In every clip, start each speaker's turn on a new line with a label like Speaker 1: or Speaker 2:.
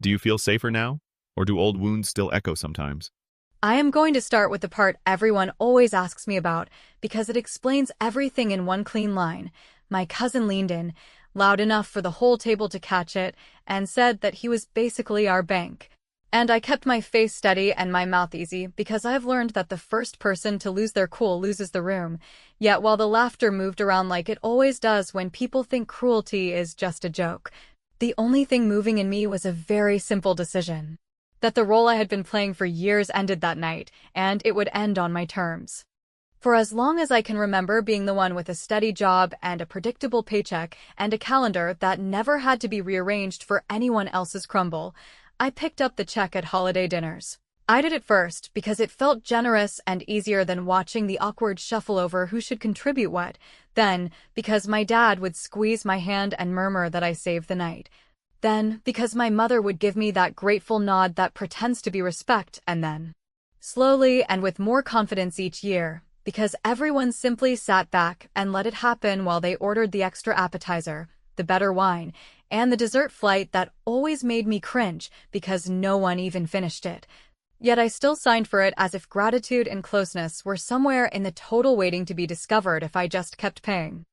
Speaker 1: Do you feel safer now? Or do old wounds still echo sometimes?
Speaker 2: I am going to start with the part everyone always asks me about because it explains everything in one clean line. My cousin leaned in, loud enough for the whole table to catch it, and said that he was basically our bank. And I kept my face steady and my mouth easy because I've learned that the first person to lose their cool loses the room. Yet while the laughter moved around like it always does when people think cruelty is just a joke, the only thing moving in me was a very simple decision. That the role I had been playing for years ended that night, and it would end on my terms. For as long as I can remember being the one with a steady job and a predictable paycheck and a calendar that never had to be rearranged for anyone else's crumble, I picked up the check at holiday dinners. I did it first because it felt generous and easier than watching the awkward shuffle over who should contribute what, then because my dad would squeeze my hand and murmur that I saved the night. Then, because my mother would give me that grateful nod that pretends to be respect, and then, slowly and with more confidence each year, because everyone simply sat back and let it happen while they ordered the extra appetizer, the better wine, and the dessert flight that always made me cringe because no one even finished it. Yet I still signed for it as if gratitude and closeness were somewhere in the total waiting to be discovered if I just kept paying.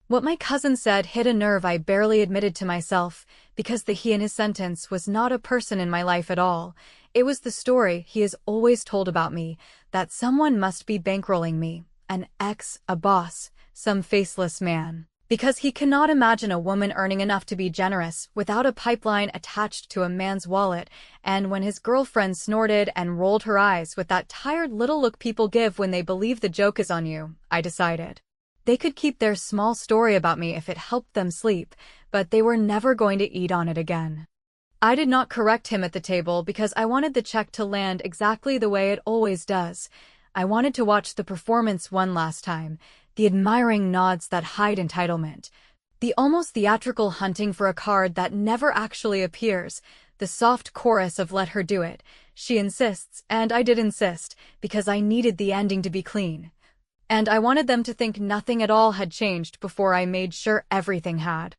Speaker 2: What my cousin said hit a nerve I barely admitted to myself, because the he in his sentence was not a person in my life at all. It was the story he has always told about me, that someone must be bankrolling me, an ex, a boss, some faceless man. Because he cannot imagine a woman earning enough to be generous without a pipeline attached to a man's wallet, and when his girlfriend snorted and rolled her eyes with that tired little look people give when they believe the joke is on you, I decided. They could keep their small story about me if it helped them sleep, but they were never going to eat on it again. I did not correct him at the table because I wanted the check to land exactly the way it always does. I wanted to watch the performance one last time, the admiring nods that hide entitlement, the almost theatrical hunting for a card that never actually appears, the soft chorus of "let her do it." She insists, and I did insist, because I needed the ending to be clean. And I wanted them to think nothing at all had changed before I made sure everything had.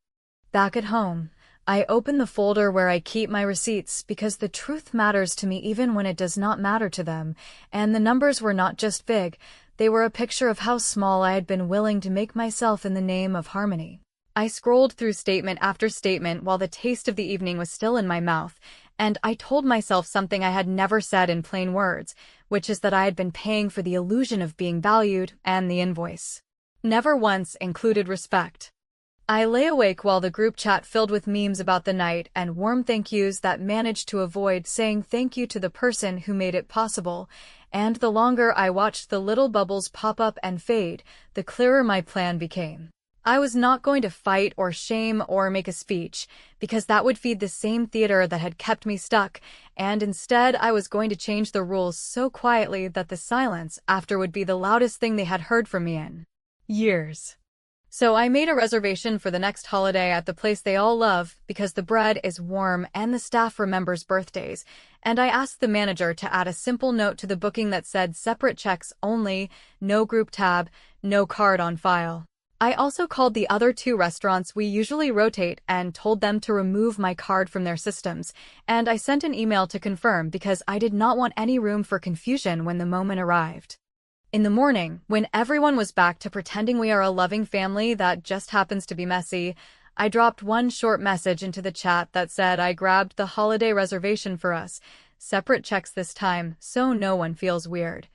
Speaker 2: Back at home, I opened the folder where I keep my receipts because the truth matters to me even when it does not matter to them, and the numbers were not just big, they were a picture of how small I had been willing to make myself in the name of harmony. I scrolled through statement after statement while the taste of the evening was still in my mouth, and I told myself something I had never said in plain words, which is that I had been paying for the illusion of being valued, and the invoice never once included respect. I lay awake while the group chat filled with memes about the night and warm thank yous that managed to avoid saying thank you to the person who made it possible, and the longer I watched the little bubbles pop up and fade, the clearer my plan became. I was not going to fight or shame or make a speech, because that would feed the same theater that had kept me stuck, and instead I was going to change the rules so quietly that the silence after would be the loudest thing they had heard from me in years. So I made a reservation for the next holiday at the place they all love because the bread is warm and the staff remembers birthdays, and I asked the manager to add a simple note to the booking that said separate checks only, no group tab, no card on file. I also called the other two restaurants we usually rotate and told them to remove my card from their systems, and I sent an email to confirm because I did not want any room for confusion when the moment arrived. In the morning, when everyone was back to pretending we are a loving family that just happens to be messy, I dropped one short message into the chat that said I grabbed the holiday reservation for us, separate checks this time, so no one feels weird.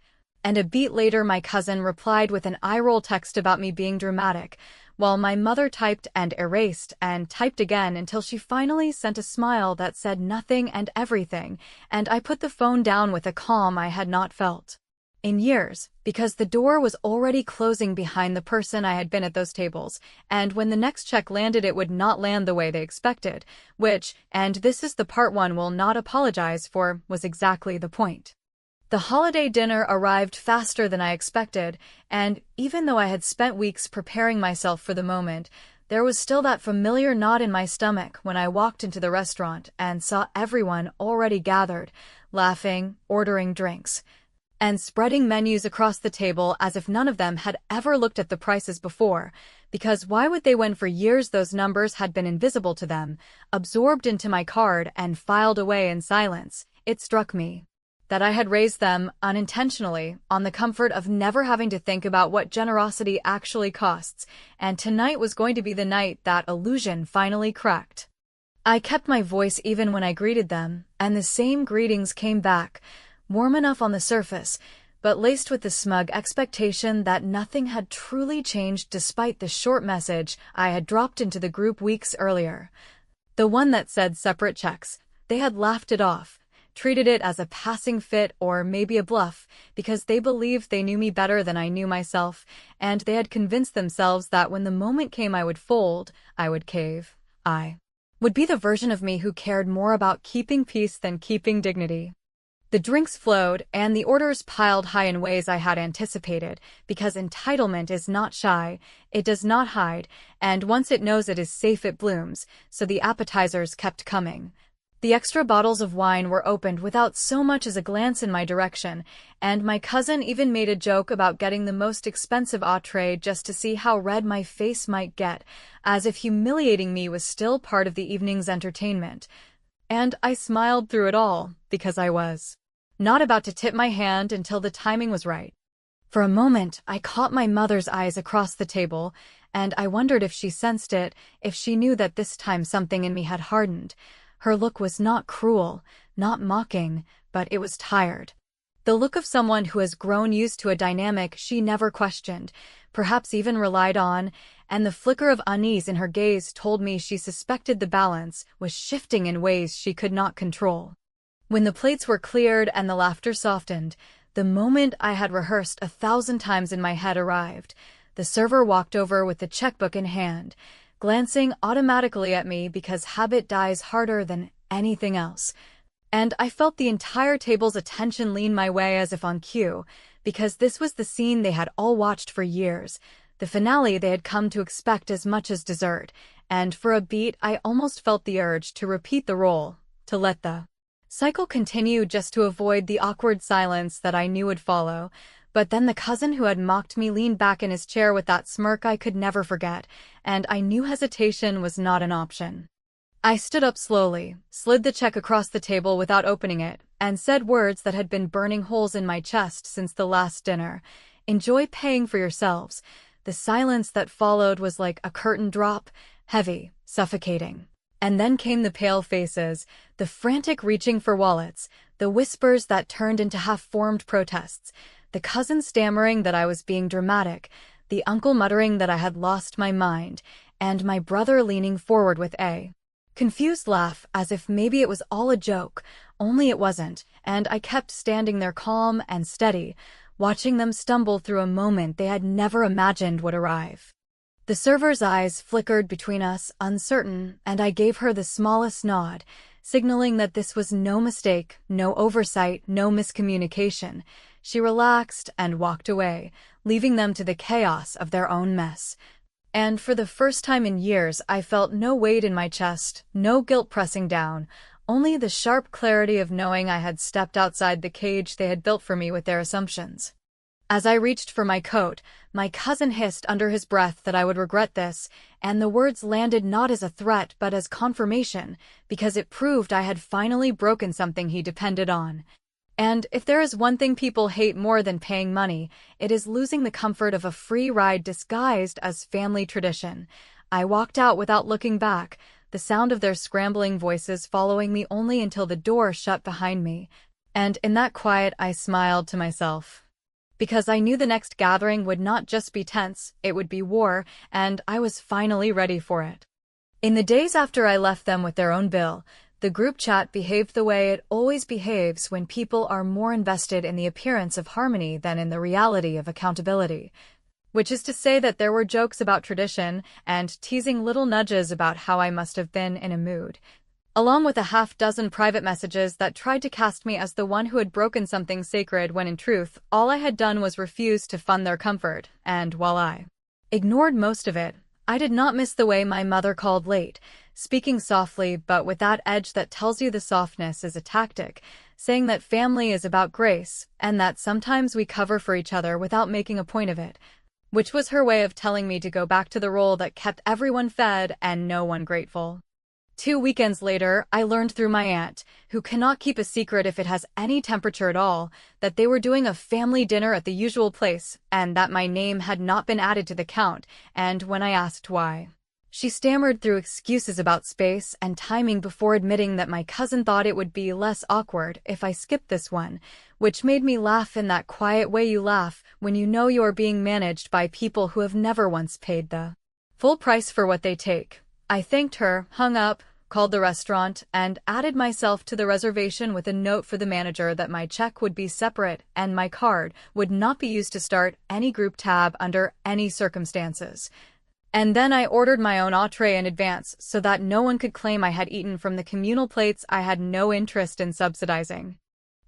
Speaker 2: And a beat later my cousin replied with an eye-roll text about me being dramatic, while my mother typed and erased and typed again until she finally sent a smile that said nothing and everything, and I put the phone down with a calm I had not felt in years, because the door was already closing behind the person I had been at those tables, and when the next check landed it would not land the way they expected, which, and this is the part one will not apologize for, was exactly the point. The holiday dinner arrived faster than I expected, and even though I had spent weeks preparing myself for the moment, there was still that familiar knot in my stomach when I walked into the restaurant and saw everyone already gathered, laughing, ordering drinks, and spreading menus across the table as if none of them had ever looked at the prices before, Because why would they when for years those numbers had been invisible to them, absorbed into my card and filed away in silence? It struck me that I had raised them, unintentionally, on the comfort of never having to think about what generosity actually costs, and tonight was going to be the night that illusion finally cracked. I kept my voice even when I greeted them, and the same greetings came back, warm enough on the surface, but laced with the smug expectation that nothing had truly changed despite the short message I had dropped into the group weeks earlier. The one that said separate checks. They had laughed it off, treated it as a passing fit or maybe a bluff, because they believed they knew me better than I knew myself, and they had convinced themselves that when the moment came I would fold, I would cave. I would be the version of me who cared more about keeping peace than keeping dignity. The drinks flowed, and the orders piled high in ways I had anticipated, because entitlement is not shy, it does not hide, and once it knows it is safe it blooms, so the appetizers kept coming. The extra bottles of wine were opened without so much as a glance in my direction, and my cousin even made a joke about getting the most expensive entree just to see how red my face might get, as if humiliating me was still part of the evening's entertainment. And I smiled through it all, because I was not about to tip my hand until the timing was right. For a moment, I caught my mother's eyes across the table, and I wondered if she sensed it, if she knew that this time something in me had hardened. Her look was not cruel, not mocking, but it was tired. The look of someone who has grown used to a dynamic she never questioned, perhaps even relied on, and the flicker of unease in her gaze told me she suspected the balance was shifting in ways she could not control. When the plates were cleared and the laughter softened, the moment I had rehearsed 1,000 times in my head arrived. The server walked over with the checkbook in hand, glancing automatically at me because habit dies harder than anything else. And I felt the entire table's attention lean my way as if on cue, because this was the scene they had all watched for years, the finale they had come to expect as much as dessert, and for a beat I almost felt the urge to repeat the role, to let the cycle continue just to avoid the awkward silence that I knew would follow. But then the cousin who had mocked me leaned back in his chair with that smirk I could never forget, and I knew hesitation was not an option. I stood up slowly, slid the check across the table without opening it, and said words that had been burning holes in my chest since the last dinner. Enjoy paying for yourselves. The silence that followed was like a curtain drop, heavy, suffocating. And then came the pale faces, the frantic reaching for wallets, the whispers that turned into half-formed protests, the cousin stammering that I was being dramatic, the uncle muttering that I had lost my mind, and my brother leaning forward with a confused laugh as if maybe it was all a joke, only it wasn't, and I kept standing there calm and steady, watching them stumble through a moment they had never imagined would arrive. The server's eyes flickered between us, uncertain, and I gave her the smallest nod, signaling that this was no mistake, no oversight, no miscommunication. She relaxed and walked away, leaving them to the chaos of their own mess. And for the first time in years, I felt no weight in my chest, no guilt pressing down, only the sharp clarity of knowing I had stepped outside the cage they had built for me with their assumptions. As I reached for my coat, my cousin hissed under his breath that I would regret this, and the words landed not as a threat but as confirmation, because it proved I had finally broken something he depended on. And if there is one thing people hate more than paying money, it is losing the comfort of a free ride disguised as family tradition. I walked out without looking back, the sound of their scrambling voices following me only until the door shut behind me. And in that quiet I smiled to myself. Because I knew the next gathering would not just be tense, it would be war, and I was finally ready for it. In the days after I left them with their own bill, the group chat behaved the way it always behaves when people are more invested in the appearance of harmony than in the reality of accountability. Which is to say that there were jokes about tradition and teasing little nudges about how I must have been in a mood, along with a half-dozen private messages that tried to cast me as the one who had broken something sacred when in truth, all I had done was refuse to fund their comfort, and while I ignored most of it, I did not miss the way my mother called late, speaking softly but with that edge that tells you the softness is a tactic, saying that family is about grace, and that sometimes we cover for each other without making a point of it. which was her way of telling me to go back to the role that kept everyone fed and no one grateful. 2 weekends later, I learned through my aunt, who cannot keep a secret if it has any temperature at all, that they were doing a family dinner at the usual place, and that my name had not been added to the count, and when I asked why, she stammered through excuses about space and timing before admitting that my cousin thought it would be less awkward if I skipped this one, which made me laugh in that quiet way you laugh when you know you are being managed by people who have never once paid the full price for what they take. I thanked her, hung up, called the restaurant, and added myself to the reservation with a note for the manager that my check would be separate and my card would not be used to start any group tab under any circumstances. And then I ordered my own entree in advance so that no one could claim I had eaten from the communal plates I had no interest in subsidizing.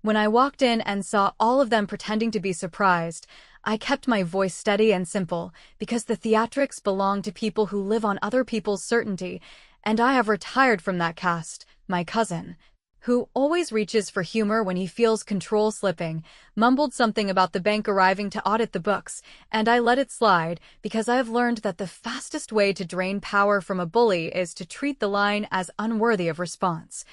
Speaker 2: When I walked in and saw all of them pretending to be surprised, I kept my voice steady and simple, because the theatrics belong to people who live on other people's certainty, and I have retired from that caste. My cousin, who always reaches for humor when he feels control slipping, mumbled something about the bank arriving to audit the books, and I let it slide because I have learned that the fastest way to drain power from a bully is to treat the line as unworthy of response.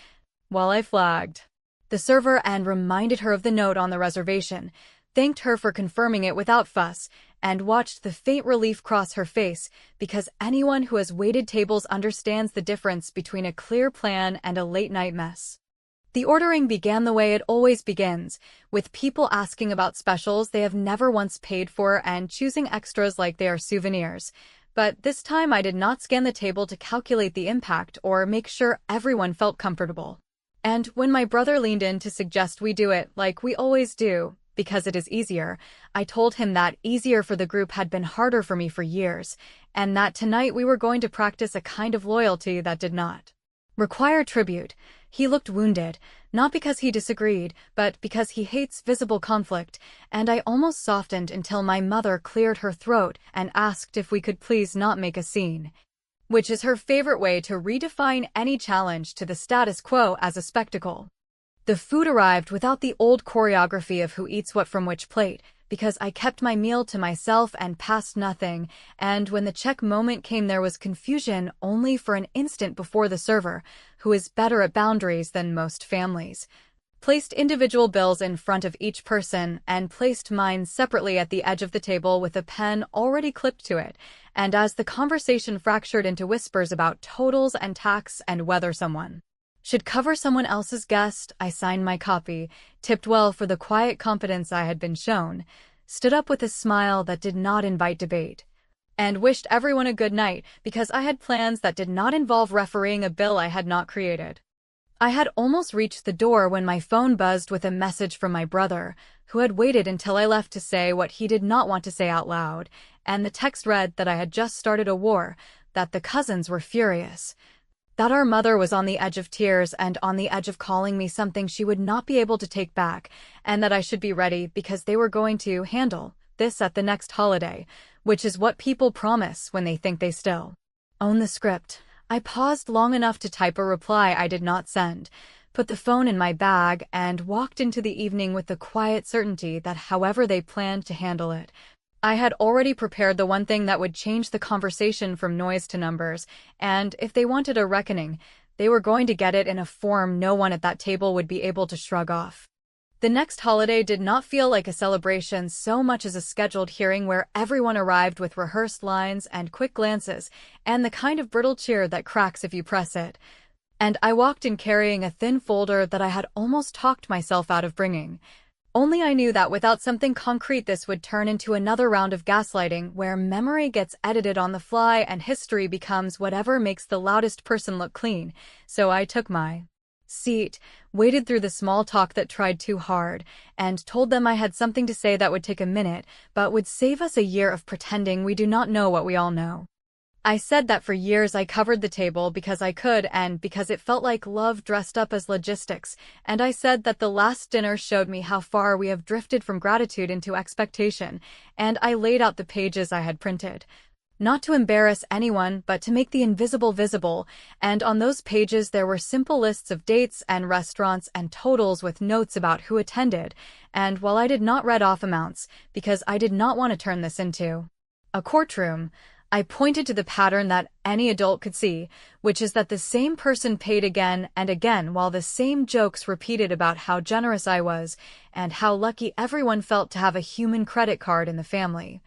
Speaker 2: While I flagged the server and reminded her of the note on the reservation, thanked her for confirming it without fuss, and watched the faint relief cross her face, because anyone who has waited tables understands the difference between a clear plan and a late-night mess. The ordering began the way it always begins, with people asking about specials they have never once paid for and choosing extras like they are souvenirs. But this time I did not scan the table to calculate the impact or make sure everyone felt comfortable. And when my brother leaned in to suggest we do it like we always do, because it is easier, I told him that easier for the group had been harder for me for years, and that tonight we were going to practice a kind of loyalty that did not require tribute. He looked wounded, not because he disagreed, but because he hates visible conflict, and I almost softened until my mother cleared her throat and asked if we could please not make a scene, which is her favorite way to redefine any challenge to the status quo as a spectacle. The food arrived without the old choreography of who eats what from which plate, because I kept my meal to myself and passed nothing, and when the check moment came there was confusion only for an instant before the server, who is better at boundaries than most families, placed individual bills in front of each person and placed mine separately at the edge of the table with a pen already clipped to it, and as the conversation fractured into whispers about totals and tax and whether someone should cover someone else's guest, I signed my copy, tipped well for the quiet competence I had been shown, stood up with a smile that did not invite debate, and wished everyone a good night because I had plans that did not involve refereeing a bill I had not created. I had almost reached the door when my phone buzzed with a message from my brother, who had waited until I left to say what he did not want to say out loud, and the text read that I had just started a war, that the cousins were furious, that our mother was on the edge of tears and on the edge of calling me something she would not be able to take back, and that I should be ready because they were going to handle this at the next holiday, which is what people promise when they think they still own the script. I paused long enough to type a reply I did not send, put the phone in my bag, and walked into the evening with the quiet certainty that however they planned to handle it, I had already prepared the one thing that would change the conversation from noise to numbers, and if they wanted a reckoning, they were going to get it in a form no one at that table would be able to shrug off. The next holiday did not feel like a celebration so much as a scheduled hearing where everyone arrived with rehearsed lines and quick glances, and the kind of brittle cheer that cracks if you press it. And I walked in carrying a thin folder that I had almost talked myself out of bringing. Only I knew that without something concrete this would turn into another round of gaslighting where memory gets edited on the fly and history becomes whatever makes the loudest person look clean. So I took my seat, waded through the small talk that tried too hard, and told them I had something to say that would take a minute, but would save us a year of pretending we do not know what we all know. I said that for years I covered the table because I could and because it felt like love dressed up as logistics, and I said that the last dinner showed me how far we have drifted from gratitude into expectation, and I laid out the pages I had printed. Not to embarrass anyone, but to make the invisible visible, and on those pages there were simple lists of dates and restaurants and totals with notes about who attended, and while I did not read off amounts, because I did not want to turn this into A courtroom. I pointed to the pattern that any adult could see, which is that the same person paid again and again while the same jokes repeated about how generous I was and how lucky everyone felt to have a human credit card in the family.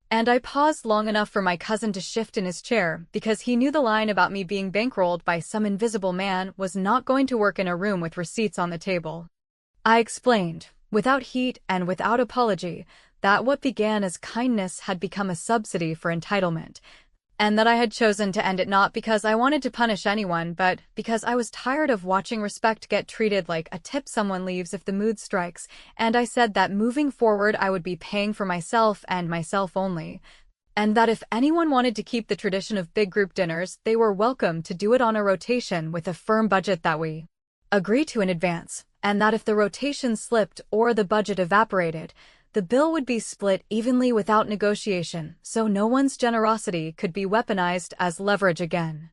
Speaker 2: And I paused long enough for my cousin to shift in his chair because he knew the line about me being bankrolled by some invisible man was not going to work in a room with receipts on the table. I explained, without heat and without apology, that what began as kindness had become a subsidy for entitlement, and that I had chosen to end it not because I wanted to punish anyone, but because I was tired of watching respect get treated like a tip someone leaves if the mood strikes, and I said that moving forward I would be paying for myself and myself only, and that if anyone wanted to keep the tradition of big group dinners, they were welcome to do it on a rotation with a firm budget that we agree to in advance, and that if the rotation slipped or the budget evaporated, the bill would be split evenly without negotiation, so no one's generosity could be weaponized as leverage again.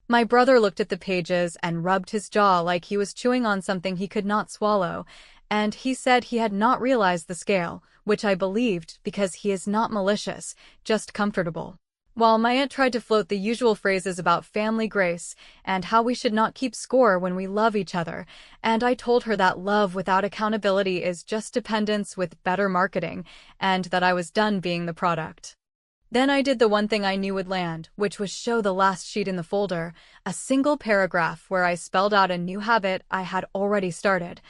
Speaker 2: My brother looked at the pages and rubbed his jaw like he was chewing on something he could not swallow, and he said he had not realized the scale, which I believed because he is not malicious, just comfortable. While my aunt tried to float the usual phrases about family grace and how we should not keep score when we love each other, and I told her that love without accountability is just dependence with better marketing, and that I was done being the product. Then I did the one thing I knew would land, which was show the last sheet in the folder, a single paragraph where I spelled out a new habit I had already started.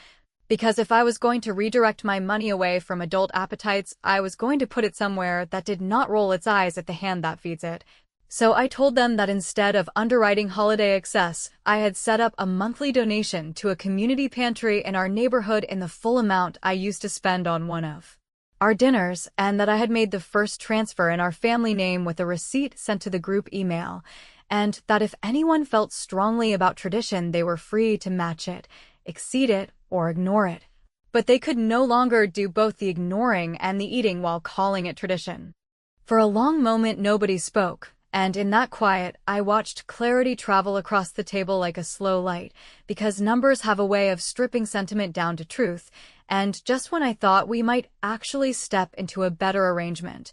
Speaker 2: Because if I was going to redirect my money away from adult appetites, I was going to put it somewhere that did not roll its eyes at the hand that feeds it. So I told them that instead of underwriting holiday excess, I had set up a monthly donation to a community pantry in our neighborhood in the full amount I used to spend on one of our dinners, and that I had made the first transfer in our family name with a receipt sent to the group email, and that if anyone felt strongly about tradition, they were free to match it, exceed it, or ignore it. But they could no longer do both the ignoring and the eating while calling it tradition. For a long moment nobody spoke, and in that quiet I watched clarity travel across the table like a slow light, because numbers have a way of stripping sentiment down to truth, and just when I thought we might actually step into a better arrangement,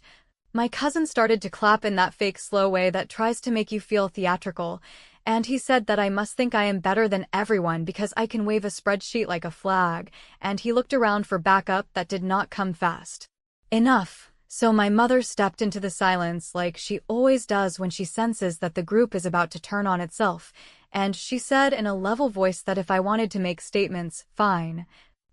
Speaker 2: my cousin started to clap in that fake slow way that tries to make you feel theatrical, and he said that I must think I am better than everyone because I can wave a spreadsheet like a flag, and he looked around for backup that did not come fast enough. So my mother stepped into the silence like she always does when she senses that the group is about to turn on itself, and she said in a level voice that if I wanted to make statements, fine.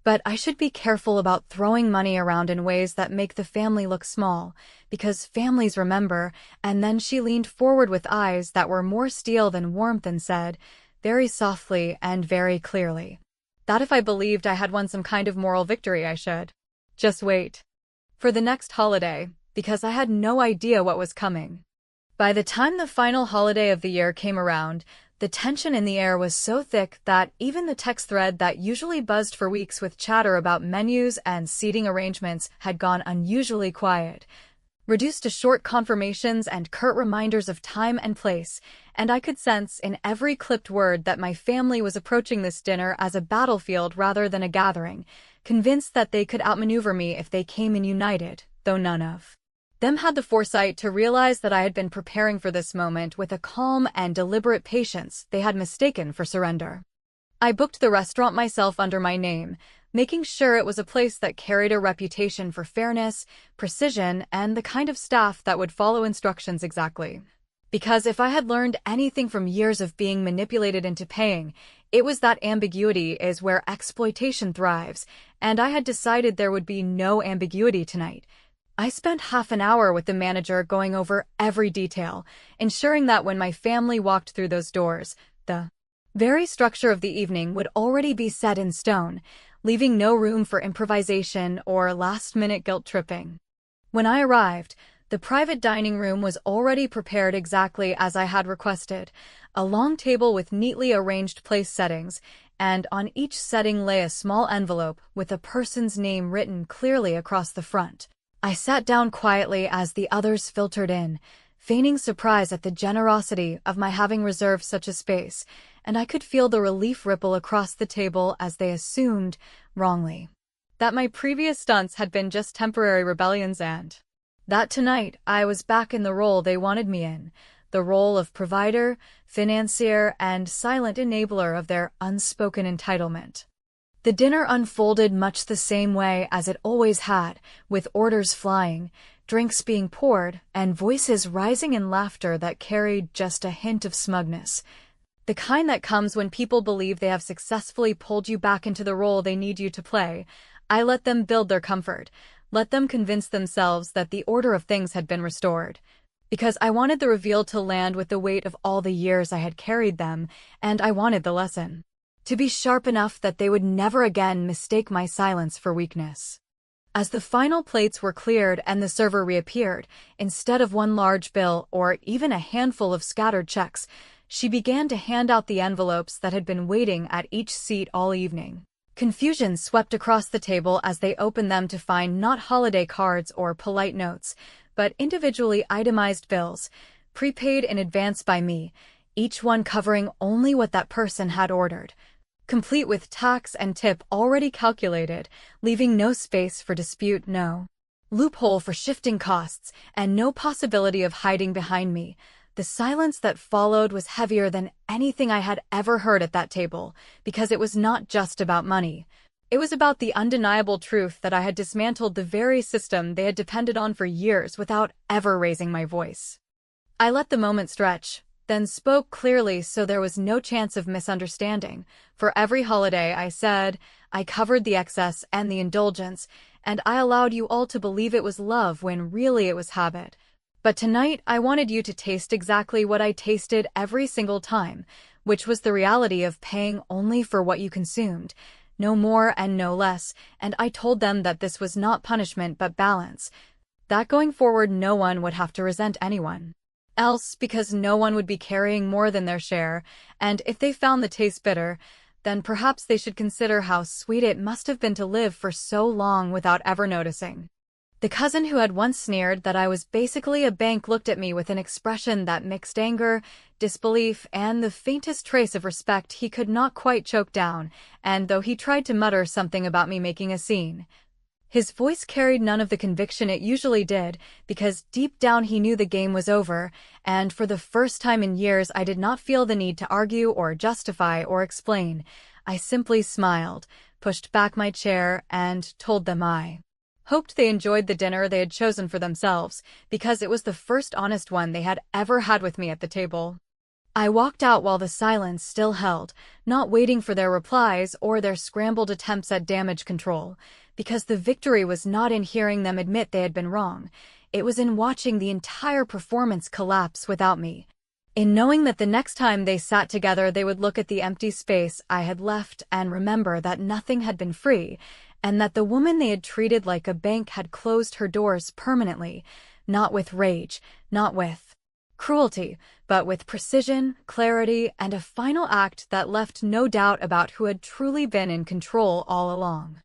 Speaker 2: But I should be careful about throwing money around in ways that make the family look small, because families remember, and then she leaned forward with eyes that were more steel than warmth and said, very softly and very clearly, that if I believed I had won some kind of moral victory I should just wait for the next holiday, because I had no idea what was coming. By the time the final holiday of the year came around, the tension in the air was so thick that even the text thread that usually buzzed for weeks with chatter about menus and seating arrangements had gone unusually quiet, reduced to short confirmations and curt reminders of time and place, and I could sense in every clipped word that my family was approaching this dinner as a battlefield rather than a gathering, convinced that they could outmaneuver me if they came in united, though none of them had the foresight to realize that I had been preparing for this moment with a calm and deliberate patience they had mistaken for surrender. I booked the restaurant myself under my name, making sure it was a place that carried a reputation for fairness, precision, and the kind of staff that would follow instructions exactly. Because if I had learned anything from years of being manipulated into paying, it was that ambiguity is where exploitation thrives, and I had decided there would be no ambiguity tonight. I spent half an hour with the manager going over every detail, ensuring that when my family walked through those doors, the very structure of the evening would already be set in stone, leaving no room for improvisation or last-minute guilt-tripping. When I arrived, the private dining room was already prepared exactly as I had requested, a long table with neatly arranged place settings, and on each setting lay a small envelope with a person's name written clearly across the front. I sat down quietly as the others filtered in, feigning surprise at the generosity of my having reserved such a space, and I could feel the relief ripple across the table as they assumed, wrongly, that my previous stunts had been just temporary rebellions and That tonight I was back in the role they wanted me in, the role of provider, financier, and silent enabler of their unspoken entitlement. The dinner unfolded much the same way as it always had, with orders flying, drinks being poured, and voices rising in laughter that carried just a hint of smugness. The kind that comes when people believe they have successfully pulled you back into the role they need you to play. I let them build their comfort, let them convince themselves that the order of things had been restored. Because I wanted the reveal to land with the weight of all the years I had carried them, and I wanted the lesson to be sharp enough that they would never again mistake my silence for weakness. As the final plates were cleared and the server reappeared, instead of one large bill or even a handful of scattered checks, she began to hand out the envelopes that had been waiting at each seat all evening. Confusion swept across the table as they opened them to find not holiday cards or polite notes, but individually itemized bills, prepaid in advance by me, each one covering only what that person had ordered, complete with tax and tip already calculated, leaving no space for dispute, no loophole for shifting costs, and no possibility of hiding behind me. The silence that followed was heavier than anything I had ever heard at that table, because it was not just about money. It was about the undeniable truth that I had dismantled the very system they had depended on for years without ever raising my voice. I let the moment stretch, then spoke clearly so there was no chance of misunderstanding. For every holiday, I said, I covered the excess and the indulgence, and I allowed you all to believe it was love when really it was habit. But tonight, I wanted you to taste exactly what I tasted every single time, which was the reality of paying only for what you consumed, no more and no less, and I told them that this was not punishment but balance, that going forward no one would have to resent anyone else because no one would be carrying more than their share, and if they found the taste bitter, then perhaps they should consider how sweet it must have been to live for so long without ever noticing. The cousin who had once sneered that I was basically a bank looked at me with an expression that mixed anger, disbelief, and the faintest trace of respect he could not quite choke down, and though he tried to mutter something about me making a scene, his voice carried none of the conviction it usually did, because deep down he knew the game was over, and for the first time in years I did not feel the need to argue or justify or explain. I simply smiled, pushed back my chair, and told them I hoped they enjoyed the dinner they had chosen for themselves, because it was the first honest one they had ever had with me at the table. I walked out while the silence still held, not waiting for their replies or their scrambled attempts at damage control, because the victory was not in hearing them admit they had been wrong. It was in watching the entire performance collapse without me, in knowing that the next time they sat together they would look at the empty space I had left and remember that nothing had been free, and that the woman they had treated like a bank had closed her doors permanently, not with rage, not with cruelty, but with precision, clarity, and a final act that left no doubt about who had truly been in control all along.